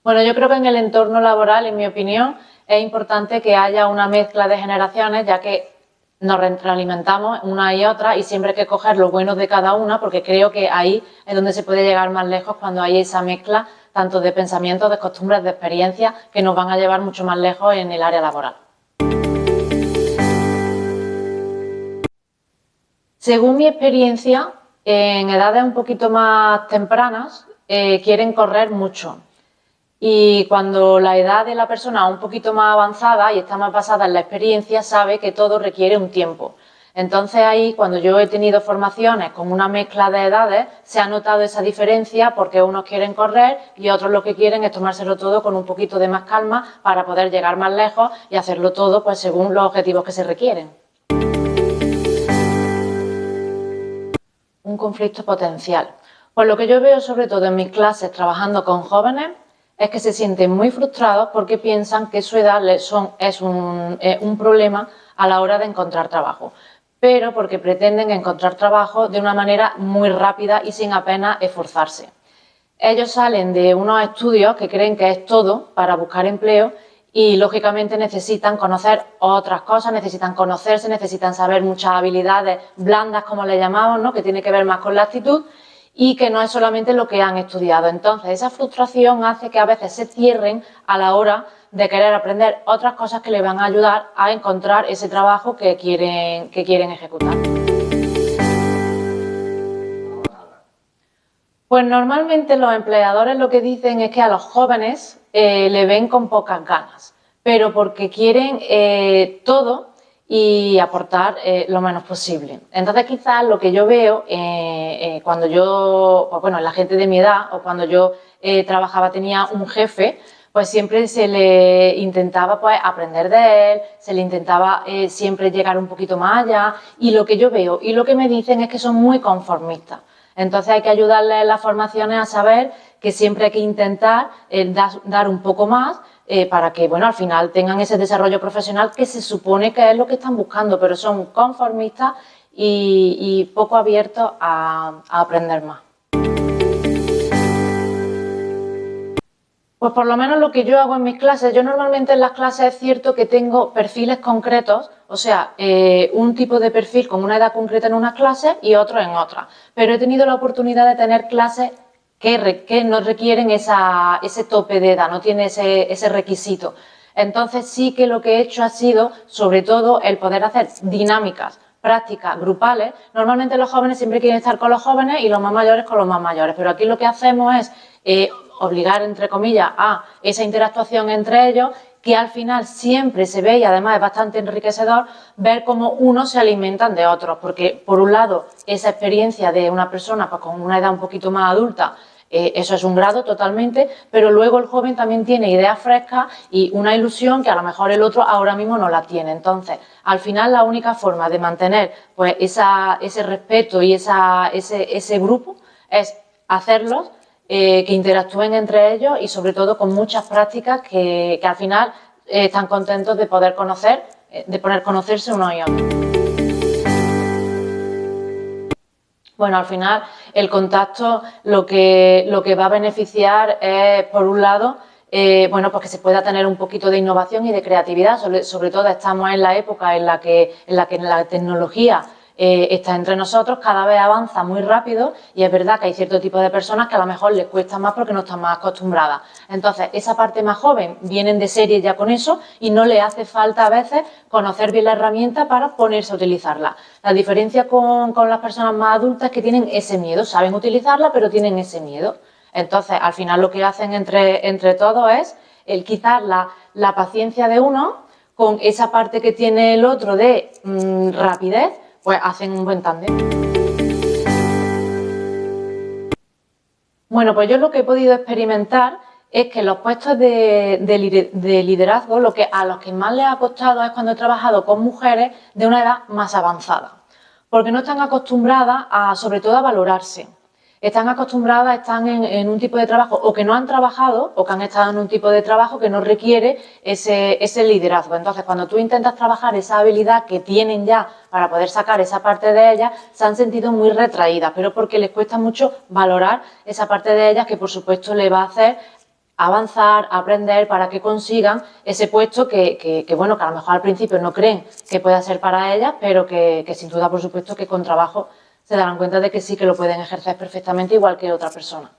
Bueno, yo creo que en el entorno laboral, en mi opinión, es importante que haya una mezcla de generaciones, ya que nos retroalimentamos una y otra y siempre hay que coger lo bueno de cada una, porque creo que ahí es donde se puede llegar más lejos cuando hay esa mezcla tanto de pensamientos, de costumbres, de experiencias que nos van a llevar mucho más lejos en el área laboral. Según mi experiencia, en edades un poquito más tempranas quieren correr mucho. Y cuando la edad de la persona es un poquito más avanzada y está más basada en la experiencia, sabe que todo requiere un tiempo. Entonces ahí, cuando yo he tenido formaciones con una mezcla de edades, se ha notado esa diferencia porque unos quieren correr y otros lo que quieren es tomárselo todo con un poquito de más calma para poder llegar más lejos y hacerlo todo pues según los objetivos que se requieren. Un conflicto potencial. Pues lo que yo veo sobre todo en mis clases trabajando con jóvenes es que se sienten muy frustrados porque piensan que su edad es un problema a la hora de encontrar trabajo, pero porque pretenden encontrar trabajo de una manera muy rápida y sin apenas esforzarse. Ellos salen de unos estudios que creen que es todo para buscar empleo y lógicamente necesitan conocer otras cosas, necesitan conocerse, necesitan saber muchas habilidades blandas, como le llamamos, ¿no? Que tiene que ver más con la actitud y que no es solamente lo que han estudiado. Entonces, esa frustración hace que a veces se cierren a la hora de querer aprender otras cosas que le van a ayudar a encontrar ese trabajo que quieren ejecutar. Pues normalmente los empleadores lo que dicen es que a los jóvenes le ven con pocas ganas, pero porque quieren todo y aportar lo menos posible. Entonces quizás lo que yo veo cuando yo, pues bueno, la gente de mi edad o cuando yo trabajaba tenía un jefe, pues siempre se le intentaba pues aprender de él, se le intentaba siempre llegar un poquito más allá y lo que yo veo y lo que me dicen es que son muy conformistas. Entonces hay que ayudarles en las formaciones a saber que siempre hay que intentar dar un poco más para que, bueno, al final tengan ese desarrollo profesional que se supone que es lo que están buscando, pero son conformistas y poco abiertos a aprender más. Pues por lo menos lo que yo hago en mis clases, yo normalmente en las clases es cierto que tengo perfiles concretos, o sea, un tipo de perfil con una edad concreta en unas clases y otro en otras, pero he tenido la oportunidad de tener clases que no requieren ese tope de edad, no tiene ese requisito. Entonces sí que lo que he hecho ha sido, sobre todo, el poder hacer dinámicas, prácticas grupales. Normalmente los jóvenes siempre quieren estar con los jóvenes y los más mayores con los más mayores, pero aquí lo que hacemos es obligar, entre comillas, a esa interactuación entre ellos, que al final siempre se ve y además es bastante enriquecedor ver cómo unos se alimentan de otros, porque por un lado esa experiencia de una persona pues, con una edad un poquito más adulta, eso es un grado totalmente, pero luego el joven también tiene ideas frescas y una ilusión que a lo mejor el otro ahora mismo no la tiene. Entonces, al final la única forma de mantener pues, ese respeto y ese grupo es hacerlos que interactúen entre ellos y sobre todo con muchas prácticas que al final están contentos de poder conocerse unos y otros. Bueno, al final el contacto lo que va a beneficiar es, por un lado, bueno, pues que se pueda tener un poquito de innovación y de creatividad, sobre todo estamos en la época en la que la tecnología está entre nosotros, cada vez avanza muy rápido y es verdad que hay cierto tipo de personas que a lo mejor les cuesta más porque no están más acostumbradas. Entonces, esa parte más joven vienen de serie ya con eso y no les hace falta a veces conocer bien la herramienta para ponerse a utilizarla. La diferencia con las personas más adultas es que tienen ese miedo, saben utilizarla pero tienen ese miedo. Entonces, al final lo que hacen entre todos es el quitar la paciencia de uno con esa parte que tiene el otro de rapidez, pues hacen un buen tándem. Bueno, pues yo lo que he podido experimentar es que los puestos de liderazgo, a los que más les ha costado es cuando he trabajado con mujeres de una edad más avanzada, porque no están acostumbradas sobre todo a valorarse. Están acostumbradas, están en un tipo de trabajo o que no han trabajado o que han estado en un tipo de trabajo que no requiere ese liderazgo. Entonces, cuando tú intentas trabajar esa habilidad que tienen ya para poder sacar esa parte de ellas, se han sentido muy retraídas, pero porque les cuesta mucho valorar esa parte de ellas que, por supuesto, le va a hacer avanzar, aprender para que consigan ese puesto bueno, que a lo mejor al principio no creen que pueda ser para ellas, pero que sin duda, por supuesto, que con trabajo se darán cuenta de que sí que lo pueden ejercer perfectamente igual que otra persona.